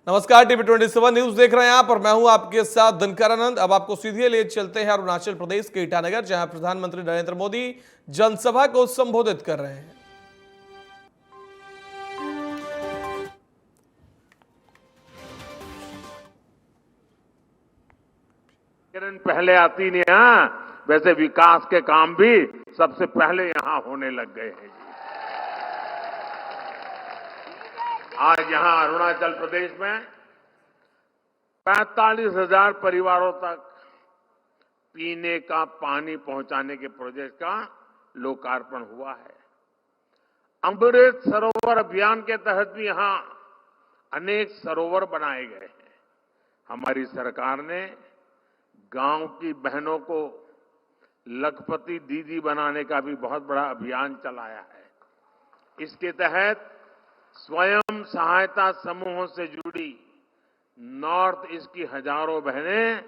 नमस्कार, TV 27 news देख रहे हैं आप और मैं हूं आपके साथ दिनकर आनंद। अब आपको सीधे ले चलते हैं अरुणाचल प्रदेश के ईटानगर, जहां प्रधानमंत्री नरेंद्र मोदी जनसभा को संबोधित कर रहे हैं। किरण पहले आती नहीं, हाँ वैसे विकास के काम भी सबसे पहले यहां होने लग गए हैं। आज यहां अरुणाचल प्रदेश में 45,000 परिवारों तक पीने का पानी पहुंचाने के प्रोजेक्ट का लोकार्पण हुआ है। अमृत सरोवर अभियान के तहत भी यहां अनेक सरोवर बनाए गए हैं। हमारी सरकार ने गांव की बहनों को लखपति दीदी बनाने का भी बहुत बड़ा अभियान चलाया है। इसके तहत स्वयं सहायता समूहों से जुड़ी नॉर्थ ईस्ट की हजारों बहनें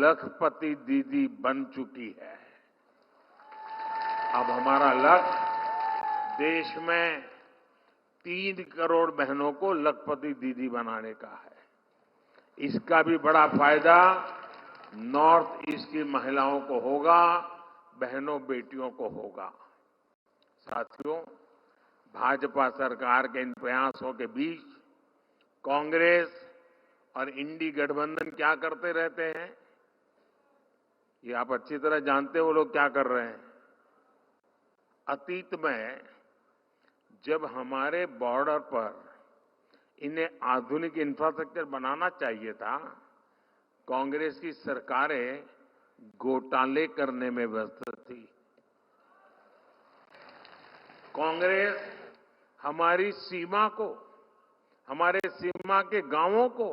लखपति दीदी बन चुकी है। अब हमारा लक्ष्य देश में 3 करोड़ बहनों को लखपति दीदी बनाने का है। इसका भी बड़ा फायदा नॉर्थ ईस्ट की महिलाओं को होगा, बहनों बेटियों को होगा। साथियों, भाजपा सरकार के इन प्रयासों के बीच कांग्रेस और इंडी गठबंधन क्या करते रहते हैं, ये आप अच्छी तरह जानते हो वो लोग क्या कर रहे हैं। अतीत में जब हमारे बॉर्डर पर इन्हें आधुनिक इंफ्रास्ट्रक्चर बनाना चाहिए था, कांग्रेस की सरकारें घोटाले करने में व्यस्त थी। कांग्रेस हमारी सीमा को, हमारे सीमा के गांवों को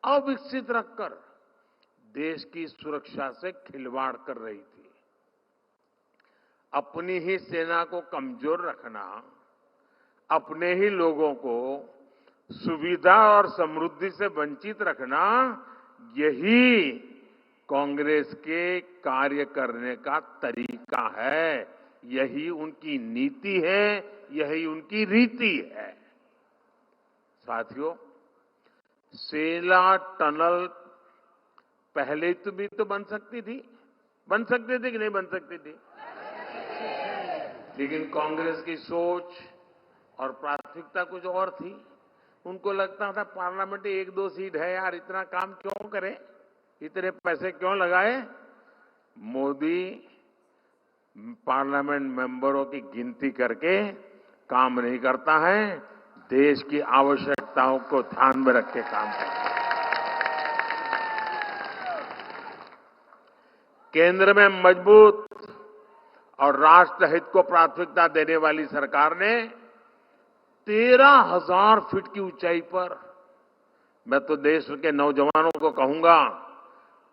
अविकसित रखकर देश की सुरक्षा से खिलवाड़ कर रही थी। अपनी ही सेना को कमजोर रखना, अपने ही लोगों को सुविधा और समृद्धि से वंचित रखना, यही कांग्रेस के कार्य करने का तरीका है, यही उनकी नीति है, यही उनकी रीति है। साथियों, सेला टनल पहले भी तो बन सकती थी कि नहीं बन सकती थी, लेकिन कांग्रेस की सोच और प्राथमिकता कुछ और थी। उनको लगता था पार्लियामेंट 1-2 सीट है यार, इतना काम क्यों करें, इतने पैसे क्यों लगाए। मोदी पार्लियामेंट मेंबरों की गिनती करके काम नहीं करता है, देश की आवश्यकताओं को ध्यान में रख के काम करता है। केंद्र में मजबूत और राष्ट्रहित को प्राथमिकता देने वाली सरकार ने 13,000 फीट की ऊंचाई पर, मैं तो देश के नौजवानों को कहूंगा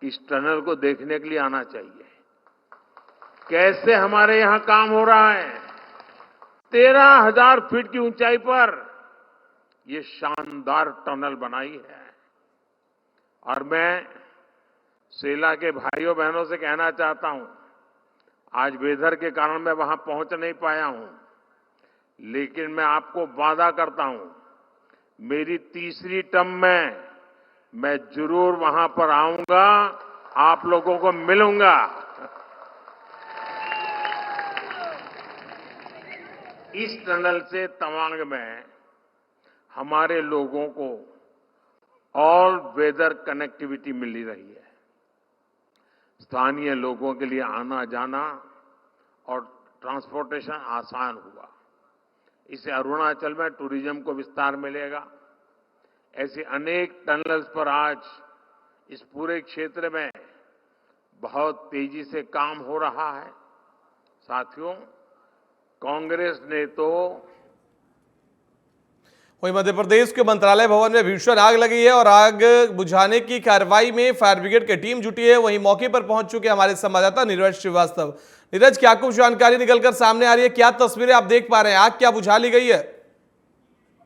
कि इस टनल को देखने के लिए आना चाहिए। कैसे हमारे यहां काम हो रहा है। 13,000 फीट की ऊंचाई पर ये शानदार टनल बनाई है। और मैं सेला के भाइयों बहनों से कहना चाहता हूं, आज वेदर के कारण मैं वहां पहुंच नहीं पाया हूं, लेकिन मैं आपको वादा करता हूं, मेरी तीसरी टर्म में मैं जरूर वहां पर आऊंगा, आप लोगों को मिलूंगा। इस टनल से तवांग में हमारे लोगों को ऑल वेदर कनेक्टिविटी मिल रही है। स्थानीय लोगों के लिए आना जाना और ट्रांसपोर्टेशन आसान हुआ। इससे अरुणाचल में टूरिज्म को विस्तार मिलेगा। ऐसे अनेक टनल्स पर आज इस पूरे क्षेत्र में बहुत तेजी से काम हो रहा है। साथियों, कांग्रेस ने तो वहीं मध्य प्रदेश के मंत्रालय भवन में भीषण आग लगी है और आग बुझाने की कार्रवाई में फायर ब्रिगेड की टीम जुटी है। वहीं मौके पर पहुंच चुके हमारे संवाददाता नीरज श्रीवास्तव। नीरज, क्या कुछ जानकारी निकलकर सामने आ रही है, क्या तस्वीरें आप देख पा रहे हैं, आग क्या बुझा ली गई है?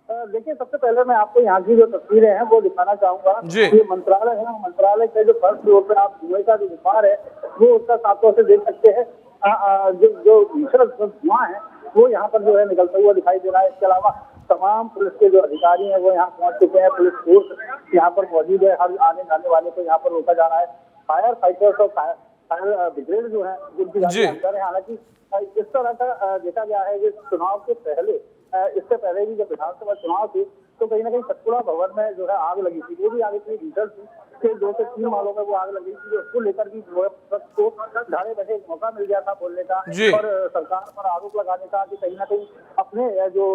देखिए, सबसे पहले मैं आपको यहाँ की जो तस्वीरें हैं वो दिखाना चाहूंगा। ये मंत्रालय है, मंत्रालय के जो फर्स्ट फ्लोर पे आप धुएं का जो गुब्बार है वो उसका साफ तौर से देख सकते हैं। जो भीषण धुआं है वो यहाँ पर जो है निकलता हुआ दिखाई दे रहा है। इसके अलावा तमाम पुलिस के जो अधिकारी हैं वो यहाँ पहुंच चुके हैं। पुलिस फोर्स यहाँ पर मौजूद है। हर आने जाने वाले को यहाँ पर रोका जा रहा है। फायर फाइटर्स और फायर ब्रिगेड जो है उनकी गाड़ी अंदर है। हालांकि इस तरह का देखा गया है कि चुनाव के पहले, इससे पहले भी जब विधानसभा चुनाव थी तो कहीं ना कहीं सतपुड़ा भवन में जो है आग लगी थी। वो भी आग इतनी भीषण थी कि 2 से 3 मालों में वो आग लगी थी। उसको लेकर भी को ढाले बैठे एक मौका मिल गया था बोलने का और सरकार पर आरोप लगाने का कि कहीं ना कहीं अपने जो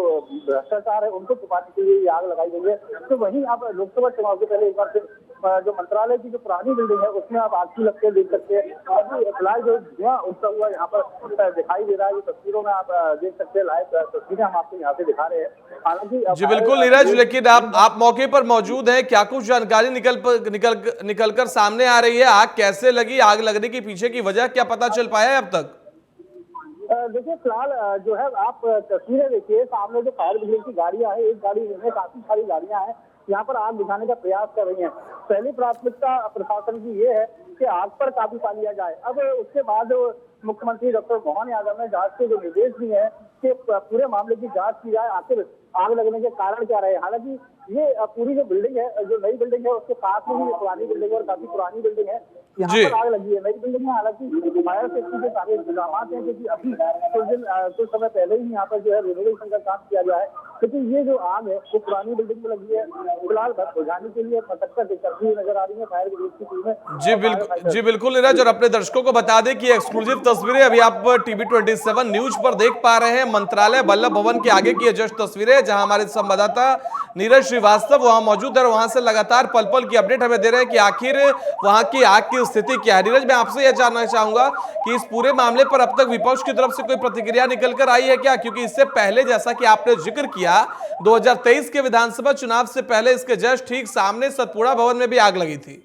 भ्रष्टाचार है उनको छुपाने के लिए आग लगाई गई है। तो वहीं आप लोकसभा चुनाव से पहले एक बार फिर जो मंत्रालय की जो पुरानी बिल्डिंग है उसमें आप आग की लगते देख सकते हैं। अभी फिलहाल जो धुआं उठता हुआ यहाँ पर दिखाई दे रहा है। जो तस्वीरों में आप देख सकते हैं, लाइव तस्वीरें हम आपको यहाँ से दिखा रहे हैं। हालांकि जी बिल्कुल नीरज, लेकिन आप मौके पर मौजूद हैं, क्या कुछ जानकारी निकल कर सामने आ रही है? आग कैसे लगी? आग लगने के पीछे की वजह क्या पता चल पाया है अब तक? देखिए फिलहाल जो है आप तस्वीरें देखिए, सामने जो फायर ब्रिगेड की गाड़ियां हैं, एक गाड़ी नहीं है काफी सारी गाड़ियां हैं, यहाँ पर आग बुझाने का प्रयास कर रही हैं। पहली प्राथमिकता प्रशासन की ये है कि आग पर काबू पा लिया जाए। अब उसके बाद मुख्यमंत्री डॉक्टर मोहन यादव ने जांच के जो निर्देश दिए हैं कि पूरे मामले की जांच की जाए, आखिर आग लगने के कारण क्या रहे। हालांकि ये पूरी जो बिल्डिंग है, जो नई बिल्डिंग है उसके पास में ही पुरानी बिल्डिंग है और काफी पुरानी बिल्डिंग है, यहाँ पर आग लगी है। नई बिल्डिंग में हालांकि फायर सेफ्टी के सारे इंतजाम हैं क्योंकि अभी कुछ समय पहले ही यहाँ पर जो है रिनोवेशन का काम किया गया है। लेकिन ये जो आग है वो पुरानी बिल्डिंग में लगी है। फिलहाल बुझाने के लिए मशक्कत करती हुई नजर आ रही है फायर ब्रिगेड की टीमें। जी बिल्कुल नीरज, और अपने दर्शकों को बता दें कि एक्सक्लूसिव तस्वीरें अभी आप टीवी 27 न्यूज पर देख पा रहे हैं। मंत्रालय वल्लभ भवन के आगे की जस्ट तस्वीरें, जहां हमारे संवाददाता नीरज श्रीवास्तव वहां मौजूद है और वहां से लगातार पल पल की अपडेट हमें दे रहे हैं कि आखिर वहां की आग की स्थिति क्या है। नीरज, मैं आपसे यह जानना चाहूंगा कि इस पूरे मामले पर अब तक विपक्ष की तरफ से कोई प्रतिक्रिया निकल कर आई है क्या? क्योंकि इससे पहले, जैसा कि आपने जिक्र किया, 2023 के विधानसभा चुनाव से पहले इसके जस्ट ठीक सामने सतपुड़ा भवन में भी आग लगी थी।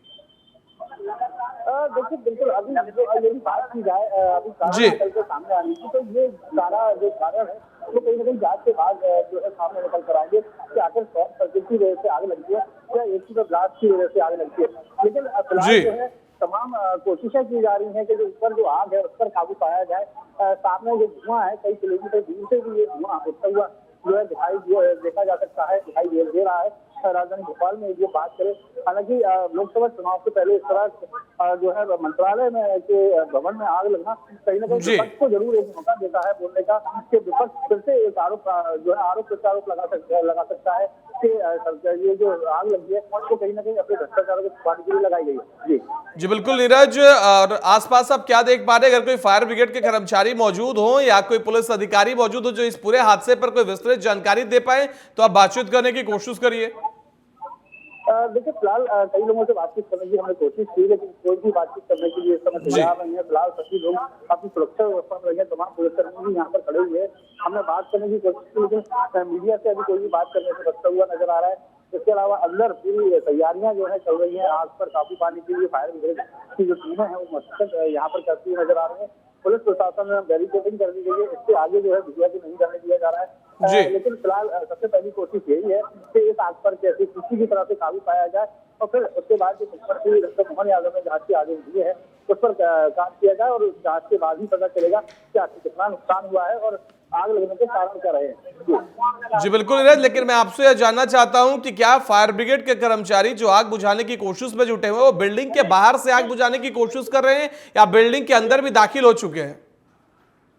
देखिए बिल्कुल, अभी यदि बात की जाए अभी कारण निकल के सामने आने की, तो ये सारा जो कारण है वो कहीं ना कहीं जांच के बाद जो है सामने निकल कर आएंगे कि आखिर शॉर्ट सर्किट की वजह से आग लगती है या एसी में ब्लास्ट की वजह से आग लगती है। लेकिन फिलहाल जो है तमाम कोशिशें की जा रही हैं कि जो ऊपर जो आग है उस पर काबू पाया जाए। सामने जो धुआं है, कई किलोमीटर दूर से भी ये धुआं उठता हुआ जो है देखा जा सकता है, दिखाई दे रहा है राजधानी भोपाल में। ये बात करें, हालांकि लोकसभा चुनाव से पहले इस तरह जो है मंत्रालय में के भवन में आग लगना कहीं ना कहीं विपक्ष को जरूर एक मौका देता है बोलने का कि विपक्ष फिर से एक आरोप जो है आरोप प्रत्यारोप लगा सकता है कि ये जो आग लगी है वो कहीं ना कहीं अपने भ्रष्टाचार को छुपाने के लिए लगाई गई है। जी बिल्कुल नीरज, और आसपास आप क्या देख पा रहे हैं? अगर कोई फायर ब्रिगेड के कर्मचारी मौजूद हो या कोई पुलिस अधिकारी मौजूद हो जो इस पूरे हादसे पर कोई विस्तृत जानकारी दे पाए, तो आप बातचीत करने की कोशिश करिए। देखिए फिलहाल कई लोगों से बातचीत करने की हमने कोशिश की, लेकिन कोई भी बातचीत करने के लिए इस समय तैयार नहीं है। फिलहाल सभी लोग अपनी सुरक्षा व्यवस्था में लगे, तमाम पुलिसकर्मी भी यहाँ पर खड़े हुए हैं। हमने बात करने की कोशिश की, लेकिन मीडिया से अभी कोई भी बात करने से बचता हुआ नजर आ रहा है। इसके अलावा अंदर पूरी तैयारियां जो है चल रही है आग पर काबू पाने के लिए। फायर ब्रिगेड की जो टीमें हैं वो मशक्कत यहाँ पर करती हुई नजर आ रही है। पुलिस प्रशासन में बैरिकेडिंग कर दी गई है, इससे आगे जो है मीडिया को नहीं जाने दिया जा रहा है। लेकिन फिलहाल सबसे पहली कोशिश यही है कि इस आग पर कैसे किसी भी तरह से काबू पाया जाए और फिर उसके बाद जो मुख्यमंत्री डॉक्टर मोहन यादव ने जांच के आदेश दिए हैं उस पर काम किया जाए और उस जांच के बाद ही पता चलेगा कि आखिर कितना नुकसान हुआ है और आग लगने के कारण क्या रहे। जी बिल्कुल नीरज, लेकिन मैं आपसे यह जानना चाहता हूं कि क्या फायर ब्रिगेड के कर्मचारी जो आग बुझाने की कोशिश में जुटे हुए वो बिल्डिंग के बाहर से आग बुझाने की कोशिश कर रहे हैं या बिल्डिंग के अंदर भी दाखिल हो चुके हैं?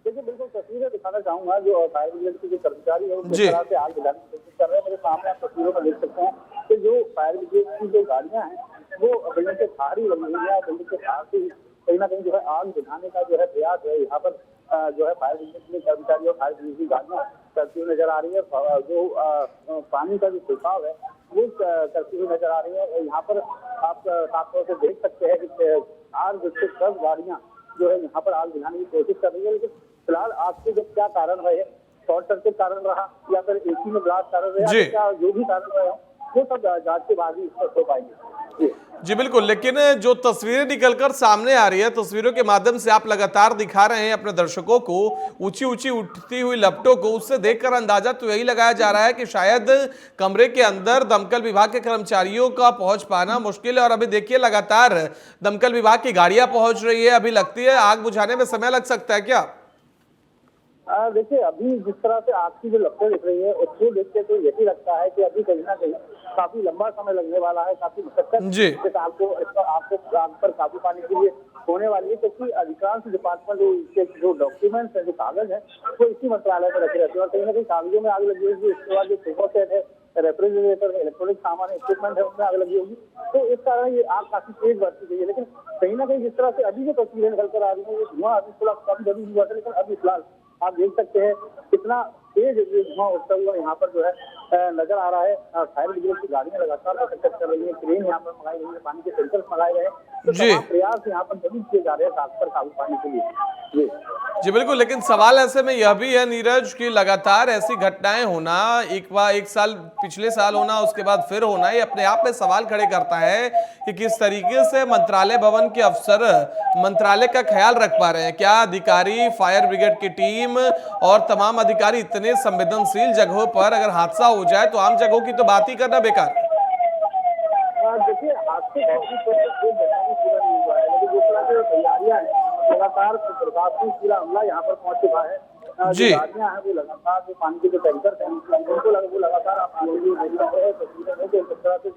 देखिए बिल्कुल तस्वीरें दिखाना चाहूंगा, जो फायर ब्रिगेड के जो कर्मचारी है वो किस तरह से आग बुझाने की कोशिश कर रहे हैं। मेरे सामने आप तस्वीरों में देख सकते हैं कि जो फायर ब्रिगेड की जो गाड़ियां हैं वो बिल्डिंग के बाहर ही लगी हुई है। बिल्डिंग के बाहर से कहीं ना कहीं जो है आग बुझाने का जो है प्रयास है यहाँ पर जो है फायर ब्रिगेड के कर्मचारी और फायर ब्रिगेड की गाड़ियां करती हुई नजर आ रही है। जो पानी का जो छिड़काव है वो करती हुई नजर आ रही है। यहाँ पर आप साफ तौर से देख सकते हैं कि 10 गाड़ियां जो है यहाँ पर आग बुझाने की कोशिश कर रही है। लेकिन फिलहाल आग के जब क्या कारण रहे, शॉर्ट सर्किट कारण रहा या फिर एसी में ब्लास्ट कारण रहा, क्या जो भी कारण रहे वो सब जांच के बाद ही हो पाएंगे। जी बिल्कुल, लेकिन जो तस्वीरें निकलकर सामने आ रही है, तस्वीरों के माध्यम से आप लगातार दिखा रहे हैं अपने दर्शकों को ऊंची ऊंची उठती हुई लपटों को, उससे देखकर अंदाजा तो यही लगाया जा रहा है कि शायद कमरे के अंदर दमकल विभाग के कर्मचारियों का पहुंच पाना मुश्किल है। और अभी देखिए लगातार दमकल विभाग की गाड़ियां पहुंच रही है। अभी लगती है आग बुझाने में समय लग सकता है क्या? देखिए, अभी जिस तरह से आग की जो लपटें दिख रही है उसको देख के तो यही लगता है कि अभी कहीं ना कहीं काफी लंबा समय लगने वाला है, काफी मशक्कत जी। इस आग पर काबू पाने के लिए होने वाली है, क्योंकि अधिकांश डिपार्टमेंट के जो डॉक्यूमेंट्स है, जो कागज है, वो इसी मंत्रालय में रखे रहते हैं और कहीं ना कहीं कागजों में आग लगी होगी। इसके बाद जो थर्मोस्टेट है, रेफ्रिजरेटर, इलेक्ट्रॉनिक सामान, इक्विपमेंट है, उनमें आग लगी होगी। तो इस कारण ये आग काफी तेज बढ़ती गई है। लेकिन कहीं ना कहीं जिस तरह से अभी जो तस्वीरें निकल कर आ रही है, ये धुआं अभी थोड़ा कम जरूर हुआ था, लेकिन अभी फिलहाल आप देख सकते हैं कितना तेज ये धुआं उठता हुआ यहाँ पर जो है नजर आ रहा है। फायर ब्रिगेड की गाड़ियां लगातार मशक्कत कर रही है, क्रेन यहाँ पर मंगाई गई है, पानी के टैंकर्स मंगाए गए हैं। तो जी। तमाम प्रयास यहाँ पर जरूर किए जा रहे हैं आग पर काबू पाने के लिए। जी जी बिल्कुल, लेकिन सवाल ऐसे में यह भी है नीरज कि लगातार ऐसी घटनाएं होना, एक साल पिछले साल होना, उसके बाद फिर होना, ये अपने आप में सवाल खड़े करता है कि किस तरीके से मंत्रालय भवन के अफसर मंत्रालय का ख्याल रख पा रहे हैं। क्या अधिकारी, फायर ब्रिगेड की टीम और तमाम अधिकारी इतने संवेदनशील जगहों पर अगर हादसा हो जाए तो आम जगहों की तो बात ही करना बेकार। देखिए, हादसे कोई बताने पूरा नहीं हुआ है, लेकिन जिस तरह से तैयारियां हैं, लगातार प्रशासन पूरा अमला यहाँ पर पहुंच चुका है। जी। जो गाड़ियां हैं वो लगातार, जो पानी के जो टैंकर हैं वो लगातार आप देख रहे हैं तस्वीरें में, जिस तरह से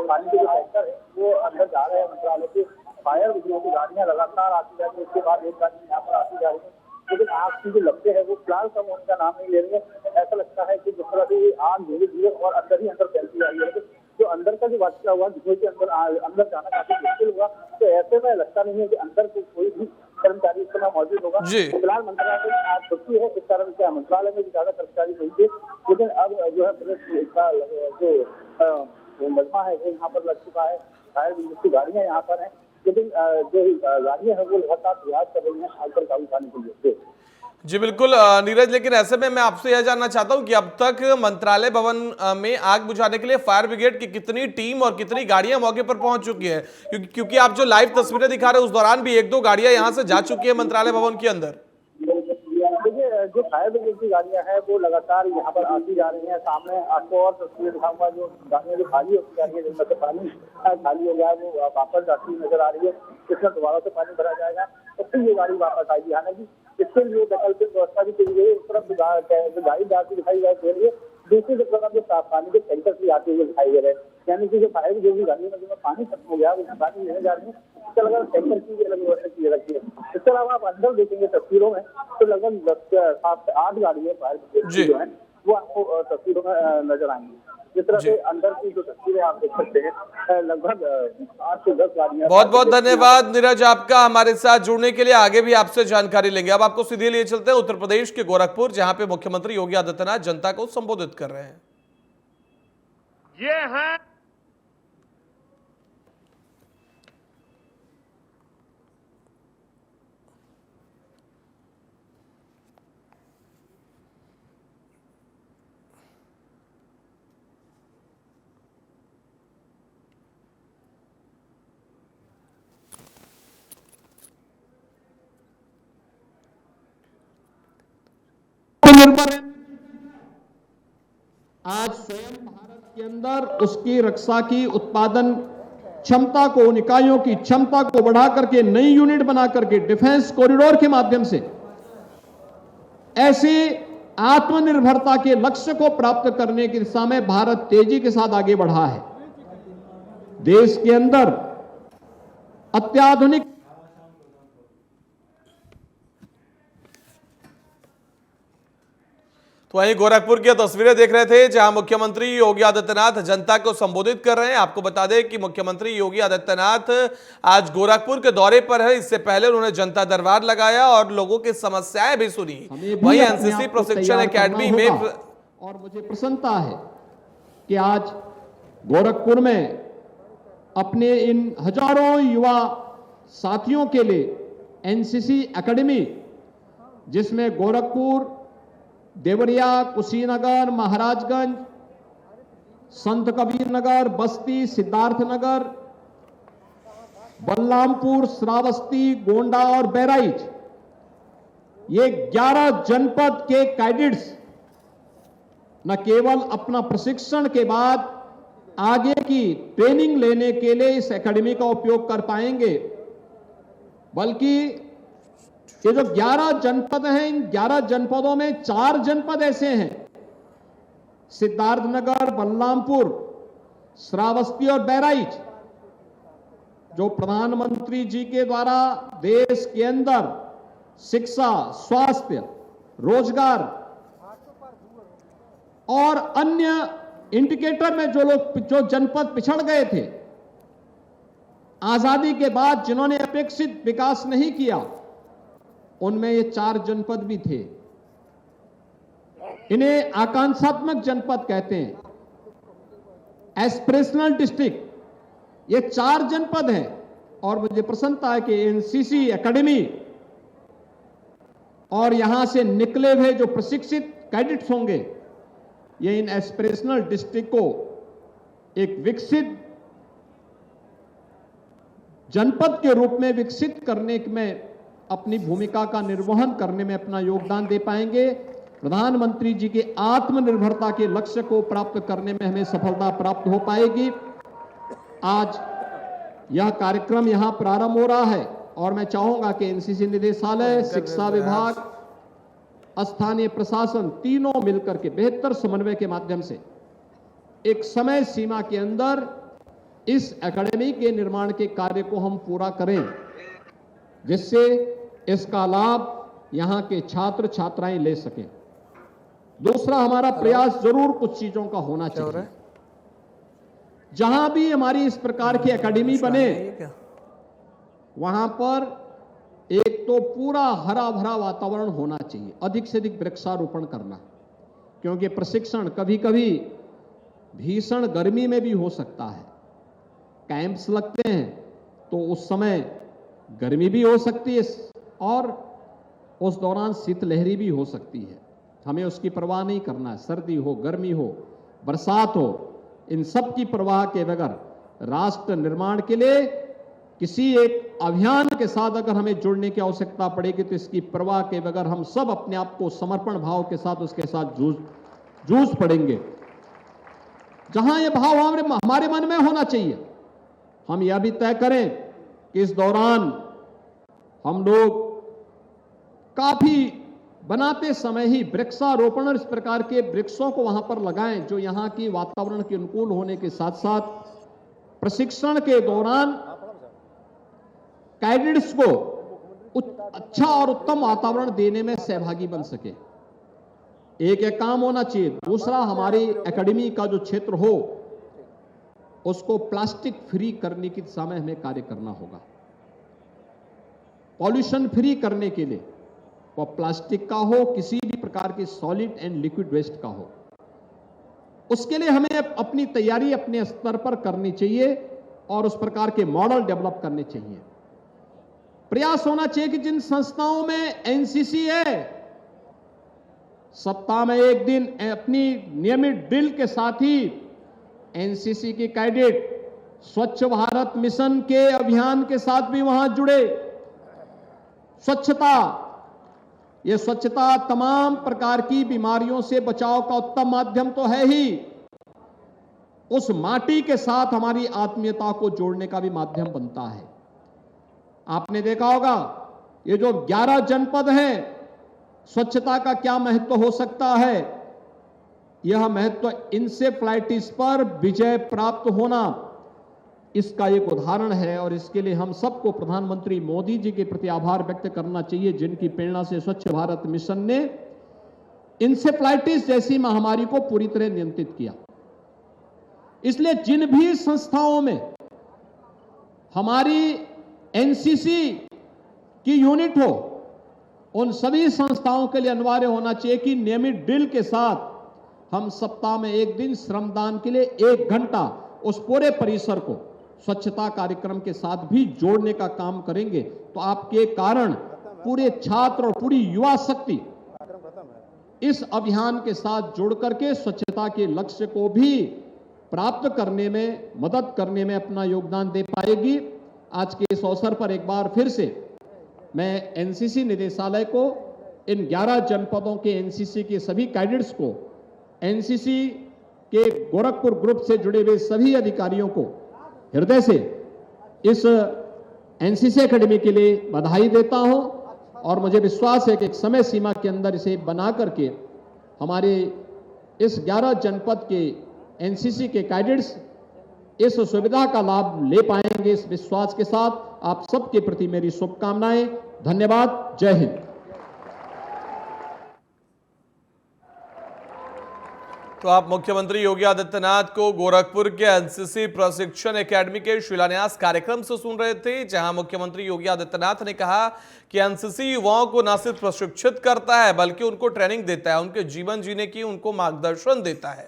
पानी के जो टैंकर है वो अंदर जा रहे हैं मंत्रालय के। फायर ब्रिगेड की गाड़ियां लगातार आती जा रही है, उसके बाद एक गाड़ी यहाँ पर आती जा रही है, लेकिन आग की जो लपटें है वो फिलहाल कम होने का नाम नहीं ले रही है। ऐसा लगता है कि जिस तरह से ये आग धीरे धीरे और अंदर ही अंदर फैलती जा रही है, लेकिन जो अंदर का जो वाक्य हुआ, धुएं के अंदर जाना काफी मुश्किल हुआ। तो ऐसे में लगता नहीं है कि अंदर कोई भी कर्मचारी इस समय मौजूद होगा। जी। फिलहाल मंत्रालय में आज छुट्टी है, इस कारण से मंत्रालय में भी ज्यादा कर्मचारी नहीं थे, लेकिन अब जो है पुलिस का जो मजमा है वो यहाँ पर लग चुका है। फायर ब्रिगेड की गाड़ियां यहाँ पर है, लेकिन जो गाड़ियां हैं वो लगातार प्रयास कर रही है आग पर काबू पाने के लिए। जी बिल्कुल नीरज, लेकिन ऐसे में मैं आपसे यह जानना चाहता हूं कि अब तक मंत्रालय भवन में आग बुझाने के लिए फायर ब्रिगेड की कितनी टीम और कितनी गाड़ियां मौके पर पहुंच चुकी है, क्योंकि आप जो लाइव तस्वीरें दिखा रहे हैं उस दौरान भी 1-2 गाड़ियां यहां से जा चुकी है मंत्रालय भवन के अंदर। देखिए, जो फायर ब्रिगेड की गाड़ियां हैं वो लगातार यहाँ पर आती जा रही हैं। सामने आपको और तस्वीर दिखाऊंगा, जो गाड़ियां जो खाली होती जा रही है, जिनमें से पानी खाली हो गया है वो वापस जाती हुई नजर आ रही है। इसमें दोबारा से पानी भरा जाएगा तो फिर ये गाड़ी वापस आएगी। हालांकि इसके लिए वैकल्पिक व्यवस्था भी की गई है। इस तरफ गाड़ी जाती दिखाई दे रही है, दूसरी तरफ जो पानी के टैंकर भी आते हुए दिखाई दे रहे हैं, यानी कि जो फायर ब्रिगेड की गाड़ी में पानी खत्म हो गया वो पानी लेने जा रही है। इसके अलावा टैंकर की भी अलग व्यवस्था की रखी है। इसके अलावा आप अंदर देखेंगे तस्वीरों में तो लगभग 7 से 8 गाड़ियां फायर ब्रिगेड की जो है वो आपको तस्वीरों में नजर आएंगी। जिस तरह से अंदर की जो तस्वीरें आप देख सकते हैं, लगभग 8 से 10 गाड़ियां। बहुत बहुत धन्यवाद नीरज आपका हमारे साथ जुड़ने के लिए। आगे भी आपसे जानकारी लेंगे। अब आपको सीधे लिए चलते हैं उत्तर प्रदेश के गोरखपुर, जहां पे मुख्यमंत्री योगी आदित्यनाथ जनता को संबोधित कर रहे हैं। ये है निर्भर है। आज स्वयं भारत के अंदर उसकी रक्षा की उत्पादन क्षमता को, उन इकाइयों की क्षमता को बढ़ा करके नई यूनिट बना करके डिफेंस कॉरिडोर के माध्यम से ऐसी आत्मनिर्भरता के लक्ष्य को प्राप्त करने की दिशा में भारत तेजी के साथ आगे बढ़ा है। देश के अंदर अत्याधुनिक तो वहीं गोरखपुर की तस्वीरें देख रहे थे, जहां मुख्यमंत्री योगी आदित्यनाथ जनता को संबोधित कर रहे हैं। आपको बता दें कि मुख्यमंत्री योगी आदित्यनाथ आज गोरखपुर के दौरे पर है। इससे पहले उन्होंने जनता दरबार लगाया और लोगों की समस्याएं भी सुनी। वहीं एनसीसी प्रशिक्षण एकेडमी में और मुझे प्रसन्नता है कि आज गोरखपुर में अपने इन हजारों युवा साथियों के लिए एनसीसी एकेडमी, जिसमें गोरखपुर, देवरिया, कुशीनगर, महाराजगंज, संत कबीर नगर, बस्ती, सिद्धार्थनगर, बलरामपुर, श्रावस्ती, गोंडा और बहराइच, ये 11 जनपद के कैडेट्स न केवल अपना प्रशिक्षण के बाद आगे की ट्रेनिंग लेने के लिए इस एकेडमी का उपयोग कर पाएंगे, बल्कि ये जो 11 जनपद हैं, इन 11 जनपदों में 4 जनपद ऐसे हैं, सिद्धार्थनगर, बलरामपुर, श्रावस्ती और बहराइच, जो प्रधानमंत्री जी के द्वारा देश के अंदर शिक्षा, स्वास्थ्य, रोजगार और अन्य इंडिकेटर में जो जनपद पिछड़ गए थे, आजादी के बाद जिन्होंने अपेक्षित विकास नहीं किया, उनमें ये 4 जनपद भी थे। इन्हें आकांक्षात्मक जनपद कहते हैं, एस्पिरेशनल डिस्ट्रिक्ट। ये 4 जनपद हैं और मुझे प्रसन्नता है कि एनसीसी एकेडमी और यहां से निकले हुए जो प्रशिक्षित कैडेट्स होंगे, ये इन एस्पिरेशनल डिस्ट्रिक्ट को एक विकसित जनपद के रूप में विकसित करने में अपनी भूमिका का निर्वहन करने में अपना योगदान दे पाएंगे। प्रधानमंत्री जी के आत्मनिर्भरता के लक्ष्य को प्राप्त करने में हमें सफलता प्राप्त हो पाएगी। आज यह कार्यक्रम यहां प्रारंभ हो रहा है और मैं चाहूंगा कि एनसीसी निदेशालय, शिक्षा विभाग, स्थानीय प्रशासन तीनों मिलकर के बेहतर समन्वय के माध्यम से एक समय सीमा के अंदर इस एकेडमी के निर्माण के कार्य को हम पूरा करें, जिससे इसका लाभ यहां के छात्र छात्राएं ले सकें। दूसरा, हमारा प्रयास जरूर कुछ चीजों का होना चाहिए। जहां भी हमारी इस प्रकार की एकेडमी बने, वहां पर एक तो पूरा हरा भरा वातावरण होना चाहिए, अधिक से अधिक वृक्षारोपण करना, क्योंकि प्रशिक्षण कभी कभी भीषण गर्मी में भी हो सकता है। कैंप्स लगते हैं तो उस समय गर्मी भी हो सकती है और उस दौरान शीतलहरी भी हो सकती है। हमें उसकी परवाह नहीं करना है। सर्दी हो, गर्मी हो, बरसात हो, इन सब की परवाह के बगैर राष्ट्र निर्माण के लिए किसी एक अभियान के साथ अगर हमें जुड़ने की आवश्यकता पड़ेगी तो इसकी परवाह के बगैर हम सब अपने आप को समर्पण भाव के साथ उसके साथ जूझ पड़ेंगे। जहां यह भाव हमारे मन में होना चाहिए, हम यह भी तय करें कि इस दौरान हम लोग काफी बनाते समय ही वृक्षारोपण और इस प्रकार के वृक्षों को वहां पर लगाएं जो यहां की वातावरण के अनुकूल होने के साथ साथ प्रशिक्षण के दौरान कैडेट्स को अच्छा और उत्तम वातावरण देने में सहभागी बन सके। एक काम होना चाहिए। दूसरा, हमारी एकेडमी का जो क्षेत्र हो उसको प्लास्टिक फ्री करने की दिशा में हमें कार्य करना होगा। पॉल्यूशन फ्री करने के लिए वह प्लास्टिक का हो, किसी भी प्रकार की सॉलिड एंड लिक्विड वेस्ट का हो, उसके लिए हमें अपनी तैयारी अपने स्तर पर करनी चाहिए और उस प्रकार के मॉडल डेवलप करने चाहिए। प्रयास होना चाहिए कि जिन संस्थाओं में एनसीसी है, सप्ताह में एक दिन अपनी नियमित ड्रिल के साथ ही एनसीसी के कैडेट स्वच्छ भारत मिशन के अभियान के साथ भी वहां जुड़े। स्वच्छता, यह स्वच्छता तमाम प्रकार की बीमारियों से बचाव का उत्तम माध्यम तो है ही, उस माटी के साथ हमारी आत्मीयता को जोड़ने का भी माध्यम बनता है। आपने देखा होगा ये जो 11 जनपद हैं, स्वच्छता का क्या महत्व हो सकता है। यह महत्व इंसेफ्लाइटिस पर विजय प्राप्त होना इसका एक उदाहरण है और इसके लिए हम सबको प्रधानमंत्री मोदी जी के प्रति आभार व्यक्त करना चाहिए, जिनकी प्रेरणा से स्वच्छ भारत मिशन ने इंसेफ्लाइटिस जैसी महामारी को पूरी तरह नियंत्रित किया। इसलिए जिन भी संस्थाओं में हमारी एनसीसी की यूनिट हो, उन सभी संस्थाओं के लिए अनिवार्य होना चाहिए कि नियमित ड्रिल के साथ हम सप्ताह में एक दिन श्रमदान के लिए 1 घंटा उस पूरे परिसर को स्वच्छता कार्यक्रम के साथ भी जोड़ने का काम करेंगे तो आपके कारण पूरे छात्र और पूरी युवा शक्ति इस अभियान के साथ जोड़ करके स्वच्छता के लक्ष्य को भी प्राप्त करने में, मदद करने में अपना योगदान दे पाएगी। आज के इस अवसर पर एक बार फिर से मैं एनसीसी निदेशालय को, इन 11 जनपदों के एनसीसी के सभी कैडेट्स को, एनसीसी के गोरखपुर ग्रुप से जुड़े हुए सभी अधिकारियों को हृदय से इस एनसीसी एकेडमी के लिए बधाई देता हूं और मुझे विश्वास है कि एक समय सीमा के अंदर इसे बना करके हमारे इस 11 जनपद के एनसीसी के कैडेट्स इस सुविधा का लाभ ले पाएंगे। इस विश्वास के साथ आप सबके प्रति मेरी शुभकामनाएं। धन्यवाद। जय हिंद। तो आप मुख्यमंत्री योगी आदित्यनाथ को गोरखपुर के एनसीसी प्रशिक्षण एकेडमी के शिलान्यास कार्यक्रम से सुन रहे थे, जहां मुख्यमंत्री योगी आदित्यनाथ ने कहा कि एनसीसी युवाओं को न सिर्फ प्रशिक्षित करता है बल्कि उनको ट्रेनिंग देता है, उनके जीवन जीने की उनको मार्गदर्शन देता है।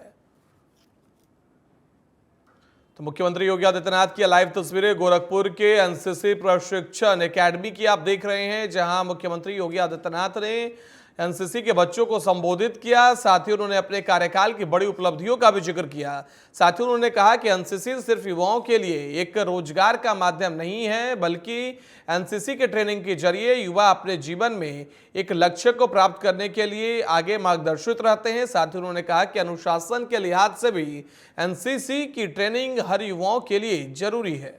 तो मुख्यमंत्री योगी आदित्यनाथ की लाइव तस्वीरें गोरखपुर के एनसीसी प्रशिक्षण एकेडमी की आप देख रहे हैं, जहां मुख्यमंत्री योगी आदित्यनाथ ने एनसीसी के बच्चों को संबोधित किया। साथ ही उन्होंने अपने कार्यकाल की बड़ी उपलब्धियों का भी जिक्र किया। साथ ही उन्होंने कहा कि एनसीसी सिर्फ युवाओं के लिए एक रोजगार का माध्यम नहीं है, बल्कि एनसीसी के ट्रेनिंग के जरिए युवा अपने जीवन में एक लक्ष्य को प्राप्त करने के लिए आगे मार्गदर्शित रहते हैं। साथ ही उन्होंने कहा कि अनुशासन के लिहाज से भी एनसीसी की ट्रेनिंग हर युवाओं के लिए जरूरी है।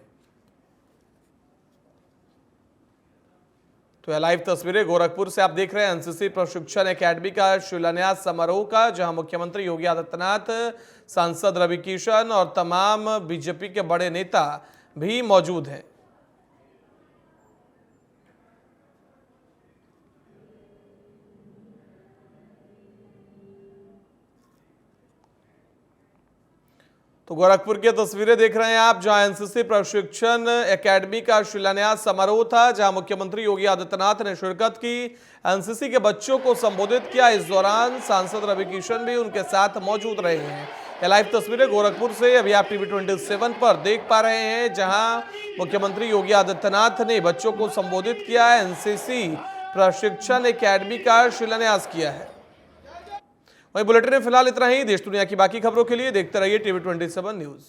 तो यह लाइव तस्वीरें गोरखपुर से आप देख रहे हैं एनसीसी प्रशिक्षण एकेडमी का शिलान्यास समारोह का, जहां मुख्यमंत्री योगी आदित्यनाथ, सांसद रवि किशन और तमाम बीजेपी के बड़े नेता भी मौजूद हैं। तो गोरखपुर की तस्वीरें देख रहे हैं आप, जहां एनसीसी प्रशिक्षण एकेडमी का शिलान्यास समारोह था, जहां मुख्यमंत्री योगी आदित्यनाथ ने शिरकत की, एनसीसी के बच्चों को संबोधित किया। इस दौरान सांसद रवि किशन भी उनके साथ मौजूद रहे हैं। ये लाइव तस्वीरें गोरखपुर से अभी आप टीवी 27 पर देख पा रहे हैं, जहां मुख्यमंत्री योगी आदित्यनाथ ने बच्चों को संबोधित किया, एनसीसी प्रशिक्षण एकेडमी का शिलान्यास किया है। वहीं बुलेटिन में फिलहाल इतना ही। देश दुनिया की बाकी खबरों के लिए देखते रहिए टीवी 27 न्यूज।